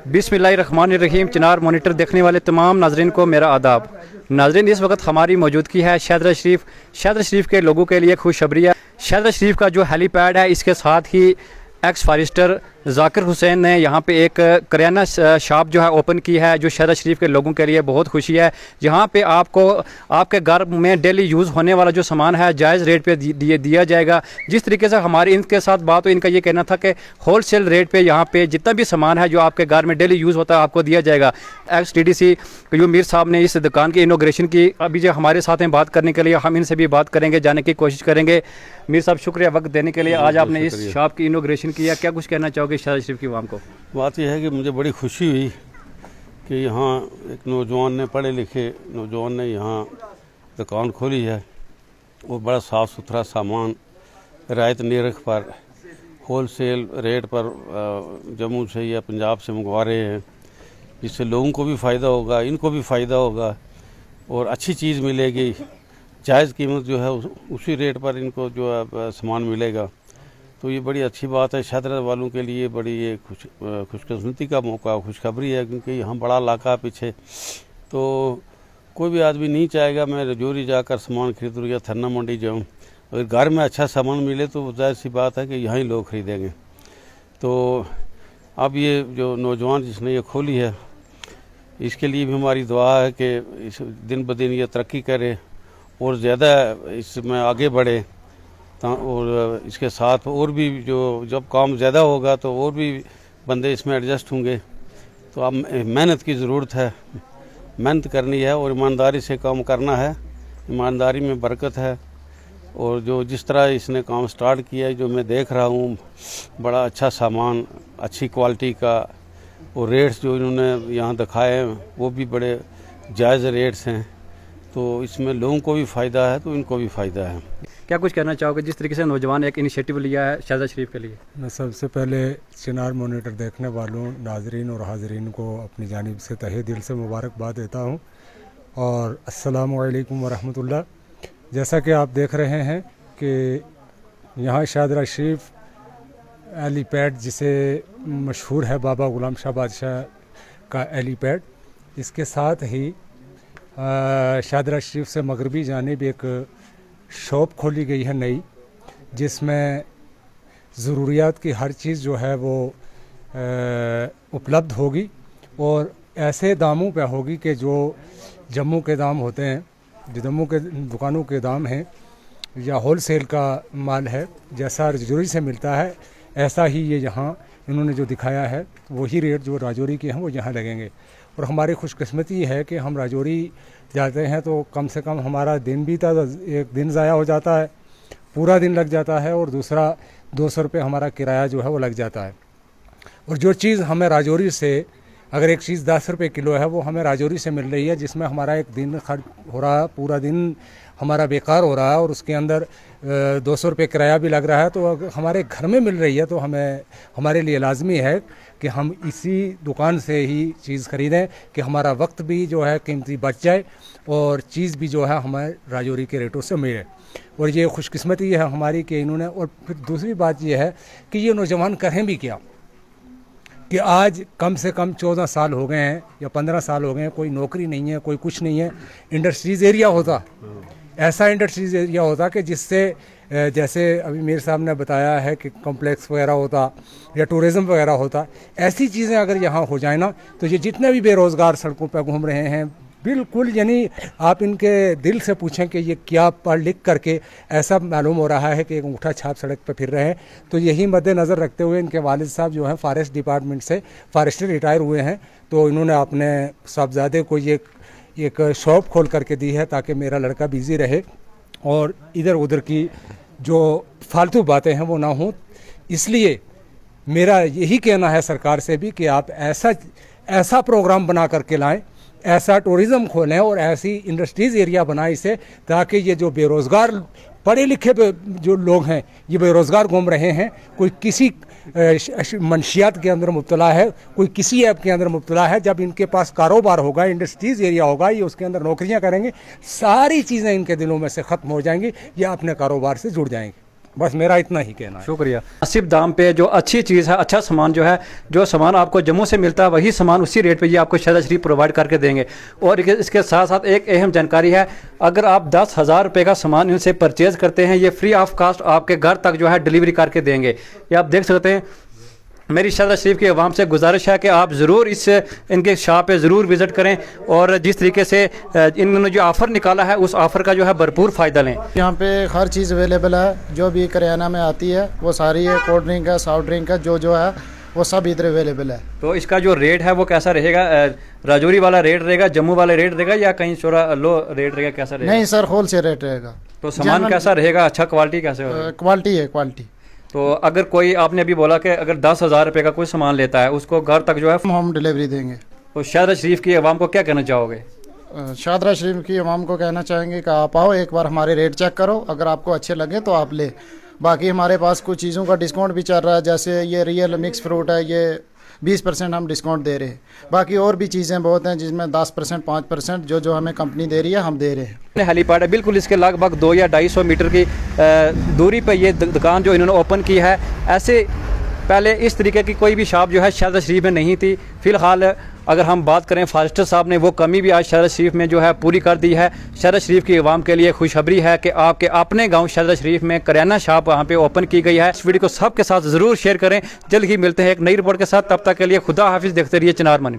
बिस्मिल्लाहिर्रहमानिर्रहीम। चिनार मॉनिटर देखने वाले तमाम नाजरीन को मेरा आदाब। नाजरीन, इस वक्त हमारी मौजूदगी है शहदरा शरीफ। शहदरा शरीफ के लोगों के लिए खुशखबरी है। शहदरा शरीफ का जो हेलीपैड है, इसके साथ ही एक्स फॉरेस्टर जाकिर हुसैन ने यहाँ पे एक करियाना शॉप जो है ओपन की है, जो शहदरा शरीफ के लोगों के लिए बहुत खुशी है। जहाँ पे आपको आपके घर में डेली यूज़ होने वाला जो सामान है जायज़ रेट पे दिया जाएगा। जिस तरीके से हमारी इनके साथ बात हो, इनका ये कहना था कि होलसेल रेट पे यहाँ पे जितना भी सामान है जो आपके घर में डेली यूज़ होता है आपको दिया जाएगा। एक्स TDC क्यू मीर साहब ने इस दुकान की इनोग्रेशन की। अभी जो हमारे साथ हैं बात करने के लिए, हम इनसे भी बात करेंगे, जानने की कोशिश करेंगे। मीर साहब, शुक्रिया वक्त देने के लिए। आज आपने इस शॉप की इनोग्रेशन किया, क्या कुछ कहना चाहोगे शहदरा शरीफ की आवाम को? बात यह है कि मुझे बड़ी खुशी हुई कि यहाँ एक नौजवान ने, पढ़े लिखे नौजवान ने यहाँ दुकान खोली है और बड़ा साफ़ सुथरा सामान रियायत निरख पर होलसेल रेट पर जम्मू से या पंजाब से मंगवा रहे हैं। इससे लोगों को भी फ़ायदा होगा, इनको भी फ़ायदा होगा और अच्छी चीज़ मिलेगी। जायज़ कीमत जो है उसी रेट पर इनको जो है सामान मिलेगा। तो ये बड़ी अच्छी बात है। शहदरा वालों के लिए बड़ी ये खुशकिस्मती का मौका, खुशखबरी है, क्योंकि यहाँ बड़ा इलाका पीछे, तो कोई भी आदमी नहीं चाहेगा मैं रजौरी जाकर सामान खरीदूँ या थन्ना मंडी जाऊँ। अगर घर में अच्छा सामान मिले तो जाहिर सी बात है कि यहाँ ही लोग ख़रीदेंगे। तो अब ये जो नौजवान जिसने ये खोली है, इसके लिए भी हमारी दुआ है कि इस दिन ब दिन ये तरक्की करे और ज़्यादा इसमें आगे बढ़े। और इसके साथ और भी जो जब काम ज़्यादा होगा तो और भी बंदे इसमें एडजस्ट होंगे। तो अब मेहनत की ज़रूरत है, मेहनत करनी है और ईमानदारी से काम करना है। ईमानदारी में बरकत है। और जो जिस तरह इसने काम स्टार्ट किया है, जो मैं देख रहा हूँ, बड़ा अच्छा सामान, अच्छी क्वालिटी का, और रेट्स जो इन्होंने यहाँ दिखाए हैं वो भी बड़े जायज़ रेट्स हैं। तो इसमें लोगों को भी फ़ायदा है तो इनको भी फ़ायदा है। क्या कुछ कहना चाहोगे जिस तरीके से नौजवान ने एक इनिशिएटिव लिया है शहदरा शरीफ के लिए? मैं सबसे पहले चिनार मॉनिटर देखने वालों नाजरीन और हाजरीन को अपनी जानिब से तहे दिल से मुबारकबाद देता हूँ और अस्सलामु अलैकुम वरहमतुल्लाह। जैसा कि आप देख रहे हैं कि यहाँ शहदरा शरीफ एलीपैड, जिसे मशहूर है बाबा गुलाम शाह बादशाह का एलीपैड, इसके साथ ही शहदरा शरीफ से मगरबी जानिब एक शॉप खोली गई है नई, जिसमें ज़रूरियात की हर चीज़ जो है वो उपलब्ध होगी और ऐसे दामों पे होगी कि जो जम्मू के दाम होते हैं, जो जम्मू के दुकानों के दाम हैं या होलसेल का माल है, जैसा रजौरी से मिलता है ऐसा ही ये यहाँ इन्होंने जो दिखाया है वही रेट जो राजौरी के हैं वो यहाँ लगेंगे। और हमारी खुशकिस्मती है कि हम राजौरी जाते हैं तो कम से कम हमारा दिन भी एक दिन ज़ाया हो जाता है, पूरा दिन लग जाता है, और दूसरा 200 रुपये हमारा किराया जो है वो लग जाता है। और जो चीज़ हमें राजौरी से, अगर एक चीज़ 10 रुपये किलो है, वो हमें राजौरी से मिल रही है, जिसमें हमारा एक दिन खर्च हो रहा है, पूरा दिन हमारा बेकार हो रहा है और उसके अंदर 200 रुपये किराया भी लग रहा है। तो अगर हमारे घर में मिल रही है तो हमारे लिए लाजमी है कि हम इसी दुकान से ही चीज़ ख़रीदें कि हमारा वक्त भी जो है कीमती बच जाए और चीज़ भी जो है हमें राजौरी के रेटों से मिले। और ये खुशकिस्मती है हमारी कि इन्होंने, और फिर दूसरी बात ये है कि ये नौजवान करें भी क्या कि आज कम से कम 14 साल हो गए हैं या 15 साल हो गए हैं, कोई नौकरी नहीं है, कोई कुछ नहीं है। इंडस्ट्रीज़ एरिया होता, ऐसा इंडस्ट्रीज़ एरिया होता कि जिससे जैसे अभी मीर साहब ने बताया है कि कॉम्प्लेक्स वगैरह होता या टूरिज़म वगैरह होता, ऐसी चीज़ें अगर यहाँ हो जाए ना तो ये जितने भी बेरोज़गार सड़कों पर घूम रहे हैं, बिल्कुल, यानी आप इनके दिल से पूछें कि ये क्या पढ़ लिख करके ऐसा मालूम हो रहा है कि एक अंगूठा छाप सड़क पर फिर रहे हैं। तो यही मद्देनज़र रखते हुए इनके वालिद साहब जो हैं फॉरेस्ट डिपार्टमेंट से फॉरेस्टर रिटायर हुए हैं, तो इन्होंने अपने साहबजादे को ये एक शॉप खोल करके दी है ताकि मेरा लड़का बिज़ी रहे और इधर उधर की जो फालतू बातें हैं वो ना हों। इसलिए मेरा यही कहना है सरकार से भी कि आप ऐसा प्रोग्राम बना करके लाएं, ऐसा टूरिज़म खोलें और ऐसी इंडस्ट्रीज़ एरिया बनाएं इसे, ताकि ये जो बेरोज़गार पढ़े लिखे जो लोग हैं, ये बेरोज़गार घूम रहे हैं, कोई किसी मंशियात के अंदर मुब्तला है, कोई किसी ऐप के अंदर मुब्तला है, जब इनके पास कारोबार होगा, इंडस्ट्रीज़ एरिया होगा, ये उसके अंदर नौकरियां करेंगे, सारी चीज़ें इनके दिलों में से ख़त्म हो जाएंगी, ये अपने कारोबार से जुड़ जाएंगे। बस मेरा इतना ही कहना है। शुक्रिया। मुनासिब दाम पे जो अच्छी चीज़ है, अच्छा सामान जो है, जो सामान आपको जम्मू से मिलता है वही सामान उसी रेट पे ये आपको शहज़ाद शरीफ प्रोवाइड करके देंगे। और इसके साथ साथ एक अहम जानकारी है, अगर आप 10,000 रुपये का सामान इनसे परचेज़ करते हैं, ये फ्री ऑफ कास्ट आपके घर तक जो है डिलीवरी करके देंगे। ये आप देख सकते हैं। मेरी शहज़ाद शरीफ की आवाम से गुजारिश है कि आप ज़रूर इनके शॉप पे ज़रूर विज़िट करें और जिस तरीके से इन्होंने जो ऑफ़र निकाला है उस ऑफ़र का जो है भरपूर फ़ायदा लें। यहाँ पे हर चीज़ अवेलेबल है, जो भी करियाना में आती है वो सारी है, कोल्ड ड्रिंक है, सॉफ्ट ड्रिंक है, जो है वो सब इधर अवेलेबल है। तो इसका जो रेट है वो कैसा रहेगा? राजौरी वाला रेट रहेगा, जम्मू वाला रेट रहेगा, या कहीं थोड़ा लो रेट रहेगा, कैसा रहेगा? नहीं सर, होल सेल रेट रहेगा। तो सामान कैसा रहेगा? अच्छा क्वालिटी कैसे होगा? क्वालिटी है, क्वालिटी। तो अगर कोई, आपने अभी बोला कि अगर 10,000 रुपये का कोई सामान लेता है उसको घर तक जो है हम होम डिलीवरी देंगे। तो शहज़ाद शरीफ की आवाम को क्या कहना चाहोगे? शहज़ाद शरीफ की आवाम को कहना चाहेंगे कि आप आओ, एक बार हमारे रेट चेक करो, अगर आपको अच्छे लगे तो आप ले। बाकी हमारे पास कुछ चीज़ों का डिस्काउंट भी चल रहा है, जैसे ये रियल मिक्स फ्रूट है, ये 20% हम डिस्काउंट दे रहे हैं। बाकी और भी चीज़ें बहुत हैं जिसमें 10%, 5% जो हमें कंपनी दे रही है हम दे रहे हैं। हेलीपैड है, बिल्कुल इसके लगभग 200 या 250 मीटर की दूरी पे ये दुकान जो इन्होंने ओपन की है। ऐसे पहले इस तरीके की कोई भी शॉप जो है शहज़ाद शरीफ में नहीं थी। फ़िलहाल अगर हम बात करें, फास्टर साहब ने वो कमी भी आज शहज़ाद शरीफ में जो है पूरी कर दी है। शहज़ाद शरीफ की आवाम के लिए खुशखबरी है कि आपके अपने गांव शहज़ाद शरीफ में करियाना शॉप वहां पे ओपन की गई है। इस वीडियो को सबके साथ ज़रूर शेयर करें। जल्द ही मिलते हैं एक नई रिपोर्ट के साथ, तब तक के लिए खुदा हाफिज़। देखते रहिए चिनार मनी।